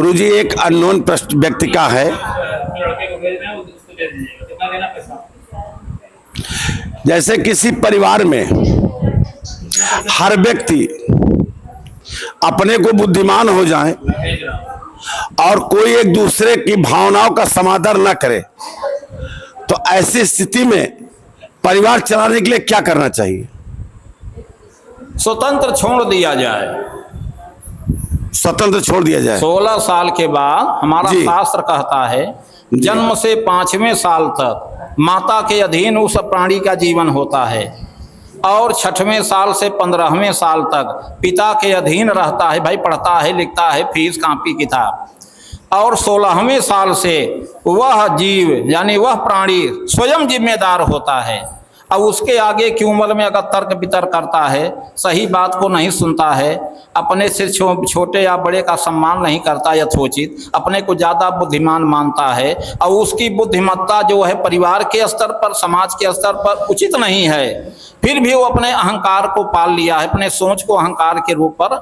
गुरुजी एक अननोन व्यक्ति का है। जैसे किसी परिवार में हर व्यक्ति अपने को बुद्धिमान हो जाए और कोई एक दूसरे की भावनाओं का समादर न करे, तो ऐसी स्थिति में परिवार चलाने के लिए क्या करना चाहिए? स्वतंत्र छोड़ दिया जाए। स्वतंत्र छोड़ दिया जाए। 16 साल के बाद हमारा जी। शास्त्र कहता है जन्म से 5वें साल तक माता के अधीन उस प्राणी का जीवन होता है और 6वें साल से 15वें साल तक पिता के अधीन रहता है। भाई पढ़ता है, लिखता है, फीस कापी किताब। और 16वें साल से वह जीव यानी वह प्राणी स्वयं जिम्मेदार होता है। अब उसके आगे की उम्र में अगर तर्क वितर्क करता है, सही बात को नहीं सुनता है, अपने से छोटे या बड़े का सम्मान नहीं करता यथोचित, अपने को ज़्यादा बुद्धिमान मानता है और उसकी बुद्धिमत्ता जो है परिवार के स्तर पर, समाज के स्तर पर उचित नहीं है, फिर भी वो अपने अहंकार को पाल लिया है, अपने सोच को अहंकार के रूप पर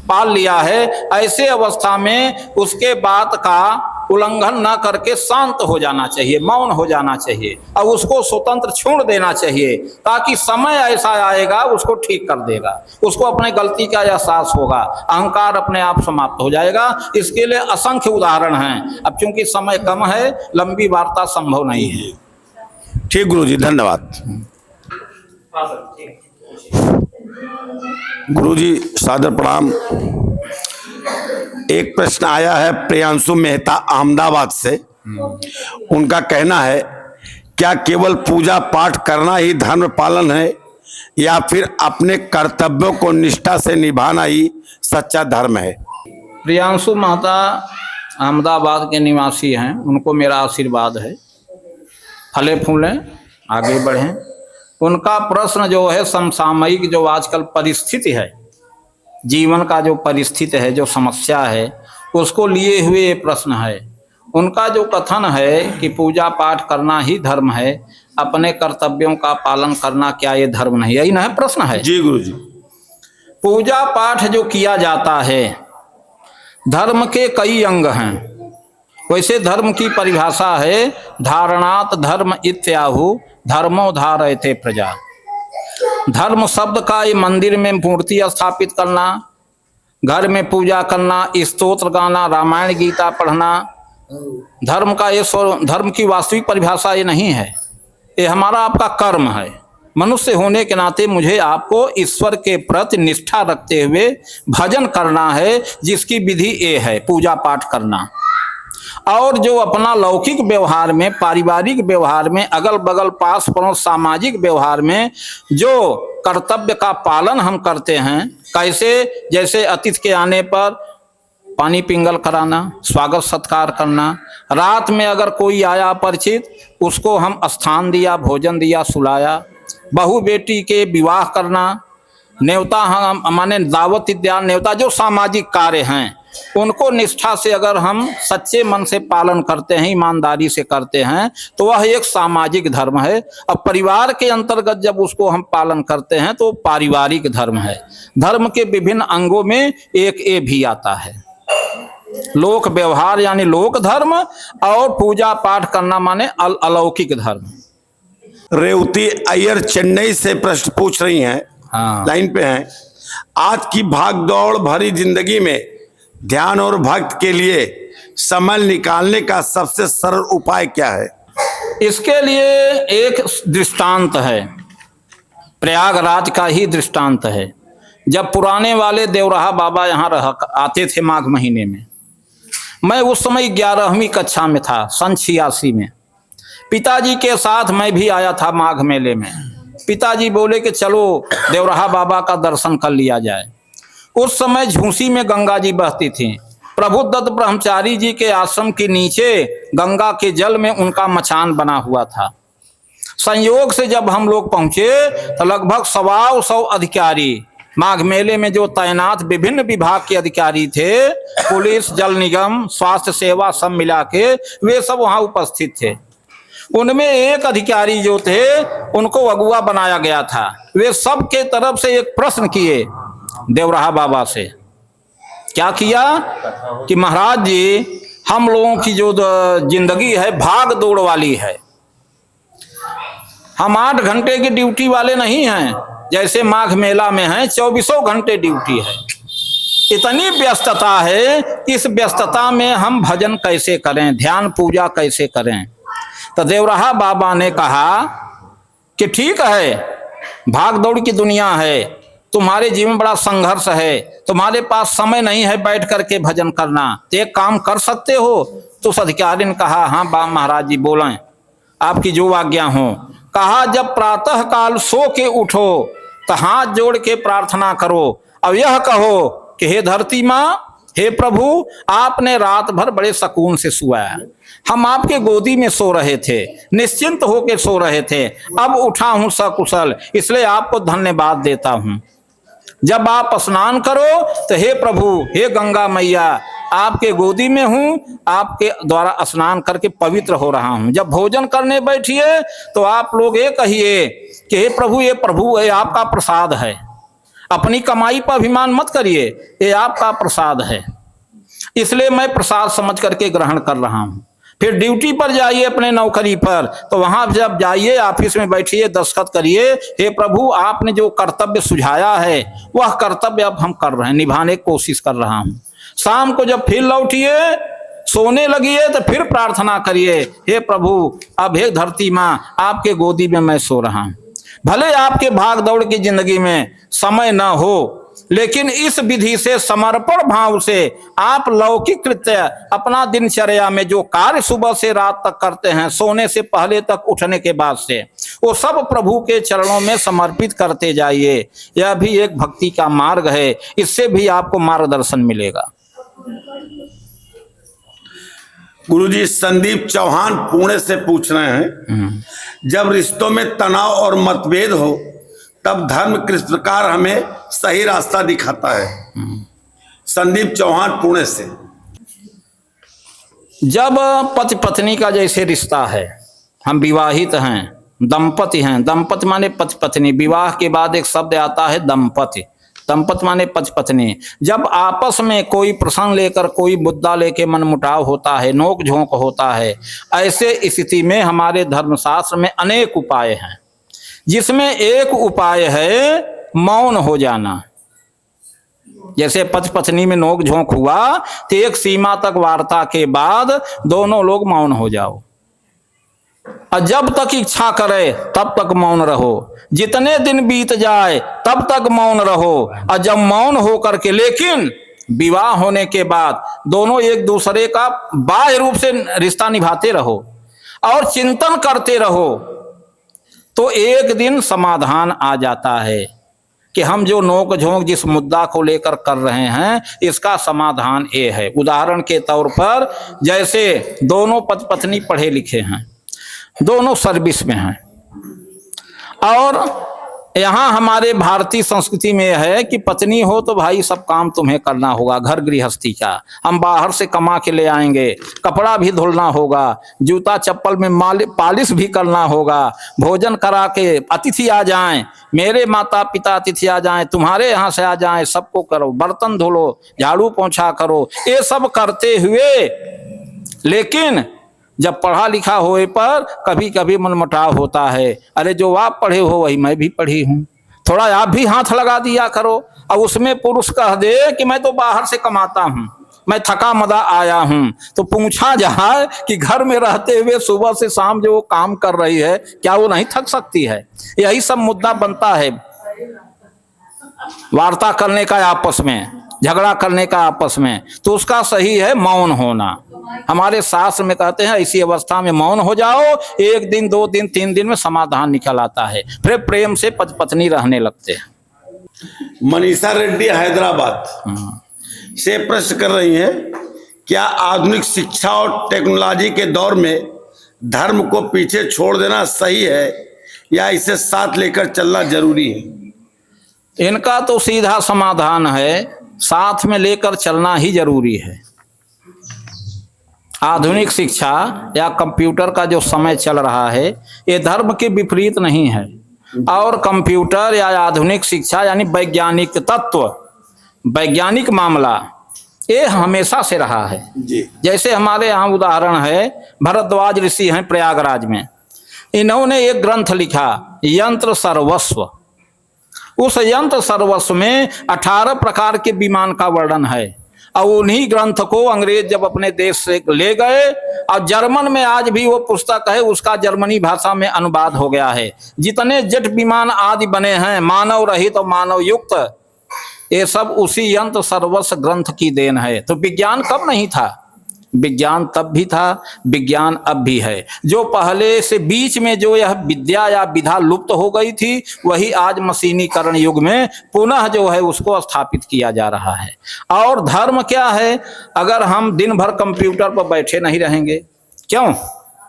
पाल लिया है। ऐसे अवस्था में उसके बात का उल्लंघन न करके शांत हो जाना चाहिए, मौन हो जाना चाहिए और उसको स्वतंत्र छोड़ देना चाहिए, ताकि समय ऐसा आएगा उसको ठीक कर देगा, उसको अपने गलती का एहसास होगा, अहंकार अपने आप समाप्त हो जाएगा। इसके लिए असंख्य उदाहरण हैं। अब चूंकि समय कम है, लंबी वार्ता संभव नहीं है। ठीक गुरुजी, धन्यवाद। गुरुजी सादर प्रणाम। एक प्रश्न आया है प्रियांशु मेहता अहमदाबाद से। उनका कहना है क्या केवल पूजा पाठ करना ही धर्म पालन है या फिर अपने कर्तव्यों को निष्ठा से निभाना ही सच्चा धर्म है? प्रियांशु मेहता अहमदाबाद के निवासी हैं, उनको मेरा आशीर्वाद है, फले फूलें, आगे बढ़ें। उनका प्रश्न जो है समसामयिक जो आजकल परिस्थिति है, जीवन का जो परिस्थिति है, जो समस्या है, उसको लिए हुए ये प्रश्न है। उनका जो कथन है कि पूजा पाठ करना ही धर्म है, अपने कर्तव्यों का पालन करना क्या ये धर्म नहीं? यही ना है प्रश्न है? जी गुरुजी। पूजा पाठ जो किया जाता है, धर्म के कई अंग हैं। वैसे धर्म की परिभाषा है धारणात धर्म इत्याहु धर्मो धारयते प्रजा। धर्म शब्द का ये मंदिर में मूर्ति स्थापित करना, घर में पूजा करना, स्तोत्र गाना, रामायण गीता पढ़ना, धर्म का ये धर्म की वास्तविक परिभाषा ये नहीं है। ये हमारा आपका कर्म है। मनुष्य होने के नाते मुझे आपको ईश्वर के प्रति निष्ठा रखते हुए भजन करना है, जिसकी विधि ये है पूजा पाठ करना। और जो अपना लौकिक व्यवहार में, पारिवारिक व्यवहार में, अगल बगल पास पड़ोस सामाजिक व्यवहार में जो कर्तव्य का पालन हम करते हैं, कैसे? जैसे अतिथि के आने पर पानी पिंगल कराना, स्वागत सत्कार करना, रात में अगर कोई आया परिचित उसको हम स्थान दिया, भोजन दिया, सुलाया, बहू बेटी के विवाह करना, न्योता हम माने दावत इत्यादि न्योता, जो सामाजिक कार्य हैं उनको निष्ठा से अगर हम सच्चे मन से पालन करते हैं, ईमानदारी से करते हैं, तो वह एक सामाजिक धर्म है। अब परिवार के अंतर्गत जब उसको हम पालन करते हैं तो पारिवारिक धर्म है। धर्म के विभिन्न अंगों में एक ये भी आता है, लोक व्यवहार यानी लोक धर्म, और पूजा पाठ करना माने अलौकिक धर्म। रेवती अय्यर चेन्नई से प्रश्न पूछ रही हैं। हाँ, लाइन पे हैं। आज की भागदौड़ भरी जिंदगी में ध्यान और भक्त के लिए समय निकालने का सबसे सरल उपाय क्या है? इसके लिए एक दृष्टांत है, प्रयागराज का ही दृष्टांत है। जब पुराने वाले देवराहा बाबा यहाँ आते थे माघ महीने में, मैं उस समय 11वीं कक्षा में था, सन 86 में। पिताजी के साथ मैं भी आया था माघ मेले में। पिताजी बोले कि चलो देवराहा बाबा का दर्शन कर लिया जाए। उस समय झूसी में गंगा जी बहती थी। प्रभुदत्त ब्रह्मचारी जी के आश्रम के नीचे गंगा के जल में उनका मचान बना हुआ था। संयोग से जब हम लोग पहुंचे तो लगभग 125 अधिकारी, माघ मेले में जो तैनात विभिन्न विभाग के अधिकारी थे, पुलिस, जल निगम, स्वास्थ्य सेवा, सब मिला के वे सब वहां उपस्थित थे। उनमें एक अधिकारी जो थे उनको अगुआ बनाया गया था। वे सब के तरफ से एक प्रश्न किए देवराहा बाबा से क्या किया कि महाराज जी हम लोगों की जो जिंदगी है भाग दौड़ वाली है, हम 8 घंटे की ड्यूटी वाले नहीं हैं, जैसे माघ मेला में हैं 24 घंटे ड्यूटी है। इतनी व्यस्तता है, इस व्यस्तता में हम भजन कैसे करें, ध्यान पूजा कैसे करें। तो देवराहा बाबा ने कहा कि ठीक है, भाग दौड़ की दुनिया है, तुम्हारे जीवन में बड़ा संघर्ष है, तुम्हारे पास समय नहीं है बैठ करके भजन करना, तो एक काम कर सकते हो। तो उस अधिकारी ने कहा हाँ महाराज जी बोलें, आपकी जो आज्ञा हो। कहा जब प्रातः काल सो के उठो तो हाथ जोड़ के प्रार्थना करो, अब यह कहो कि हे धरती माँ, हे प्रभु, आपने रात भर बड़े सुकून से सुआया, हम आपके गोदी में सो रहे थे, निश्चिंत होकर सो रहे थे, अब उठा हूं सकुशल, इसलिए आपको धन्यवाद देता हूं। जब आप स्नान करो तो हे प्रभु, हे गंगा मैया, आपके गोदी में हूं, आपके द्वारा स्नान करके पवित्र हो रहा हूं। जब भोजन करने बैठिए तो आप लोग ये कहिए कि हे प्रभु, ये प्रभु ये आपका प्रसाद है, अपनी कमाई पर अभिमान मत करिए, ये आपका प्रसाद है, इसलिए मैं प्रसाद समझ करके ग्रहण कर रहा हूं। फिर ड्यूटी पर जाइए अपने नौकरी पर, तो वहां जब जाइए ऑफिस में बैठिए, दस्तखत करिए, हे प्रभु आपने जो कर्तव्य सुझाया है वह कर्तव्य अब हम कर रहे हैं, निभाने की कोशिश कर रहा हूं। शाम को जब फिर लौटिए, सोने लगिए तो फिर प्रार्थना करिए, हे प्रभु अब हे धरती माँ, आपके गोदी में मैं सो रहा हूं। भले आपके भाग दौड़ की जिंदगी में समय न हो, लेकिन इस विधि से समर्पण भाव से आप लौकिक कृत्य अपना दिनचर्या में जो कार्य सुबह से रात तक करते हैं, सोने से पहले तक उठने के बाद से, वो सब प्रभु के चरणों में समर्पित करते जाइए। यह भी एक भक्ति का मार्ग है, इससे भी आपको मार्गदर्शन मिलेगा। गुरुजी संदीप चौहान पुणे से पूछ रहे हैं, जब रिश्तों में तनाव और मतभेद हो तब धर्म किस प्रकार हमें सही रास्ता दिखाता है? संदीप चौहान पुणे से। जब पति पत्नी का जैसे रिश्ता है, हम विवाहित हैं, दंपति हैं, दंपति माने पति पत्नी, विवाह के बाद एक शब्द आता है दंपति, दंपति माने पति पत्नी। जब आपस में कोई प्रसंग लेकर, कोई मुद्दा लेके मनमुटाव होता है, नोक झोंक होता है, ऐसे स्थिति में हमारे धर्मशास्त्र में अनेक उपाय हैं, जिसमें एक उपाय है मौन हो जाना। जैसे पति पत्नी में नोक झोंक हुआ तो एक सीमा तक वार्ता के बाद दोनों लोग मौन हो जाओ, और जब तक इच्छा करे तब तक मौन रहो, जितने दिन बीत जाए तब तक मौन रहो, और जब मौन हो करके, लेकिन विवाह होने के बाद दोनों एक दूसरे का बाह्य रूप से रिश्ता निभाते रहो और चिंतन करते रहो, तो एक दिन समाधान आ जाता है कि हम जो नोक झोंक जिस मुद्दा को लेकर कर रहे हैं इसका समाधान ये है। उदाहरण के तौर पर, जैसे दोनों पति पत्नी पढ़े लिखे हैं, दोनों सर्विस में हैं, और यहाँ हमारे भारतीय संस्कृति में है कि पत्नी हो तो भाई सब काम तुम्हें करना होगा, घर गृहस्थी का, हम बाहर से कमा के ले आएंगे, कपड़ा भी धुलना होगा, जूता चप्पल में पालिश भी करना होगा, भोजन करा के अतिथि आ जाएं, मेरे माता पिता अतिथि आ जाएं, तुम्हारे यहाँ से आ जाएं, सबको करो, बर्तन धुलो, झाड़ू पोंछा करो, ये सब करते हुए, लेकिन जब पढ़ा लिखा होए पर कभी कभी मनमुटाव होता है। अरे जो आप पढ़े हो वही मैं भी पढ़ी हूँ, थोड़ा आप भी हाथ लगा दिया करो। अब उसमें पुरुष कह दे कि मैं तो बाहर से कमाता हूँ, मैं थका मदा आया हूँ, तो पूछा जाए कि घर में रहते हुए सुबह से शाम जो वो काम कर रही है, क्या वो नहीं थक सकती है? यही सब मुद्दा बनता है वार्ता करने का आपस में, झगड़ा करने का आपस में, तो उसका सही है मौन होना। हमारे शास्त्र में कहते हैं ऐसी अवस्था में मौन हो जाओ, 1 दिन 2 दिन 3 दिन में समाधान निकल आता है, फिर प्रेम से पति पत्नी रहने लगते हैं। मनीषा रेड्डी हैदराबाद से प्रश्न कर रही हैं, क्या आधुनिक शिक्षा और टेक्नोलॉजी के दौर में धर्म को पीछे छोड़ देना सही है या इसे साथ लेकर चलना जरूरी है? इनका तो सीधा समाधान है, साथ में लेकर चलना ही जरूरी है। आधुनिक शिक्षा या कंप्यूटर का जो समय चल रहा है ये धर्म के विपरीत नहीं है, और कंप्यूटर या आधुनिक शिक्षा यानी वैज्ञानिक तत्व, वैज्ञानिक मामला ये हमेशा से रहा है। जी। जैसे हमारे यहाँ उदाहरण है, भरद्वाज ऋषि हैं प्रयागराज में, इन्होंने एक ग्रंथ लिखा यंत्र सर्वस्व। उस यंत्र सर्वस्व में 18 प्रकार के विमान का वर्णन है, और उन्हीं ग्रंथ को अंग्रेज जब अपने देश से ले गए, और जर्मन में आज भी वो पुस्तक है, उसका जर्मनी भाषा में अनुवाद हो गया है। जितने जेट विमान आदि बने हैं मानव रहित और मानव युक्त, ये सब उसी यंत्र सर्वस्व ग्रंथ की देन है। तो विज्ञान कब नहीं था? विज्ञान तब भी था, विज्ञान अब भी है। जो पहले से बीच में जो यह विद्या या विधा लुप्त हो गई थी, वही आज मशीनीकरण युग में पुनः जो है उसको स्थापित किया जा रहा है। और धर्म क्या है? अगर हम दिन भर कंप्यूटर पर बैठे नहीं रहेंगे, क्यों?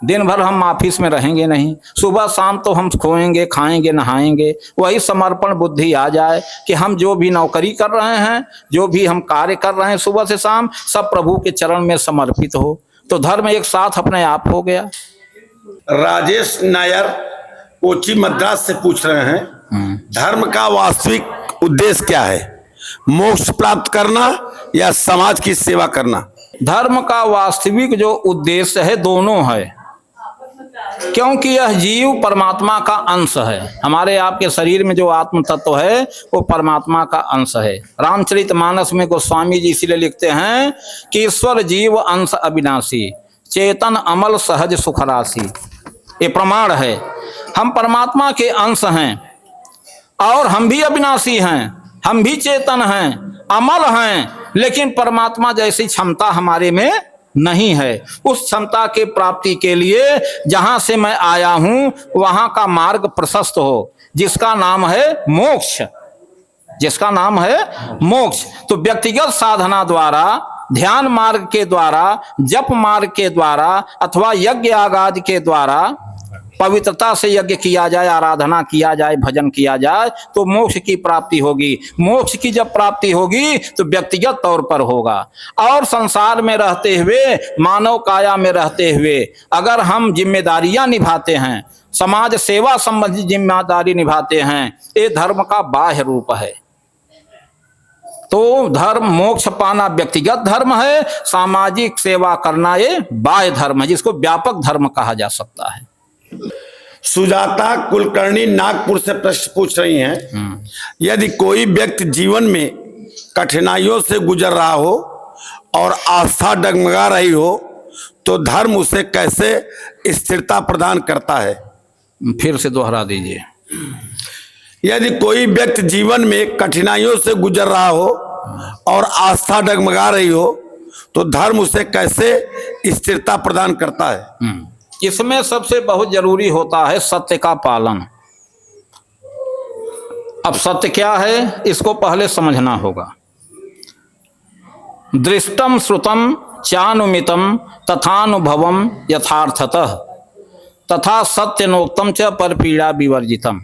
दिन भर हम ऑफिस में रहेंगे नहीं, सुबह शाम तो हम खोएंगे, खाएंगे, नहाएंगे। वही समर्पण बुद्धि आ जाए कि हम जो भी नौकरी कर रहे हैं, जो भी हम कार्य कर रहे हैं सुबह से शाम, सब प्रभु के चरण में समर्पित हो, तो धर्म एक साथ अपने आप हो गया। राजेश नायर कोची मद्रास से पूछ रहे हैं, धर्म का वास्तविक उद्देश्य क्या है? मोक्ष प्राप्त करना या समाज की सेवा करना? धर्म का वास्तविक जो उद्देश्य है दोनों है, क्योंकि यह जीव परमात्मा का अंश है। हमारे आपके शरीर में जो आत्म तत्व है वो परमात्मा का अंश है। रामचरितमानस में गोस्वामी जी इसलिए लिखते हैं कि ईश्वर जीव अंश अविनाशी, चेतन अमल सहज सुखराशि। ये प्रमाण है, हम परमात्मा के अंश हैं और हम भी अविनाशी हैं, हम भी चेतन हैं, अमल हैं, लेकिन परमात्मा जैसी क्षमता हमारे में नहीं है। उस क्षमता के प्राप्ति के लिए जहां से मैं आया हूं वहां का मार्ग प्रशस्त हो, जिसका नाम है मोक्ष, जिसका नाम है मोक्ष। तो व्यक्तिगत साधना द्वारा, ध्यान मार्ग के द्वारा, जप मार्ग के द्वारा अथवा यज्ञ आगादि के द्वारा पवित्रता से यज्ञ किया जाए, आराधना किया जाए, भजन किया जाए, तो मोक्ष की प्राप्ति होगी। मोक्ष की जब प्राप्ति होगी तो व्यक्तिगत तौर पर होगा। और संसार में रहते हुए, मानव काया में रहते हुए अगर हम जिम्मेदारियां निभाते हैं, समाज सेवा संबंधी जिम्मेदारी निभाते हैं, ये धर्म का बाह्य रूप है। तो धर्म, मोक्ष पाना व्यक्तिगत धर्म है, सामाजिक सेवा करना ये बाह्य धर्म है, जिसको व्यापक धर्म कहा जा सकता है। सुजाता कुलकर्णी नागपुर से प्रश्न पूछ रही हैं, यदि कोई व्यक्ति जीवन में कठिनाइयों से गुजर रहा हो और आस्था डगमगा रही हो, तो धर्म उसे कैसे स्थिरता प्रदान करता है? फिर से दोहरा दीजिए। यदि कोई व्यक्ति जीवन में कठिनाइयों से गुजर रहा हो और आस्था डगमगा रही हो, तो धर्म उसे कैसे स्थिरता प्रदान करता है? इसमें सबसे बहुत जरूरी होता है सत्य का पालन। अब सत्य क्या है इसको पहले समझना होगा। दृष्टम श्रुतम चानुमितम तथानुभवम यथार्थतः तथा सत्यनोक्तम च परपीड़ा विवर्जितम।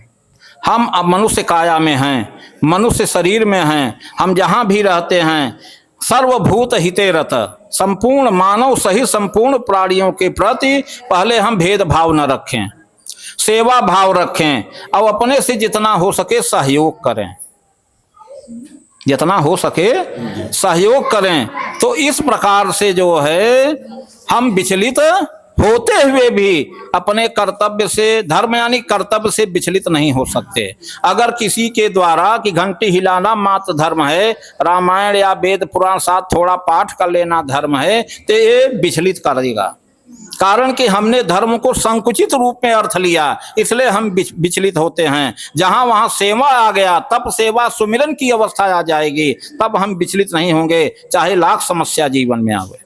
हम अब मनुष्य काया में हैं, मनुष्य शरीर में हैं, हम जहाँ भी रहते हैं सर्वभूत हिते रत, संपूर्ण मानव सहित संपूर्ण प्राणियों के प्रति पहले हम भेदभाव न रखें, सेवा भाव रखें और अपने से जितना हो सके सहयोग करें, जितना हो सके सहयोग करें। तो इस प्रकार से जो है हम विचलित होते हुए भी अपने कर्तव्य से, धर्म यानी कर्तव्य से विचलित नहीं हो सकते। अगर किसी के द्वारा कि घंटी हिलाना मात्र धर्म है, रामायण या वेद पुराण साथ थोड़ा पाठ कर लेना धर्म है, तो ये विचलित कर देगा। कारण कि हमने धर्म को संकुचित रूप में अर्थ लिया, इसलिए हम विचलित होते हैं। जहां वहां सेवा आ गया, तब सेवा सुमिरन की अवस्था आ जाएगी, तब हम विचलित नहीं होंगे, चाहे लाख समस्या जीवन में आवे।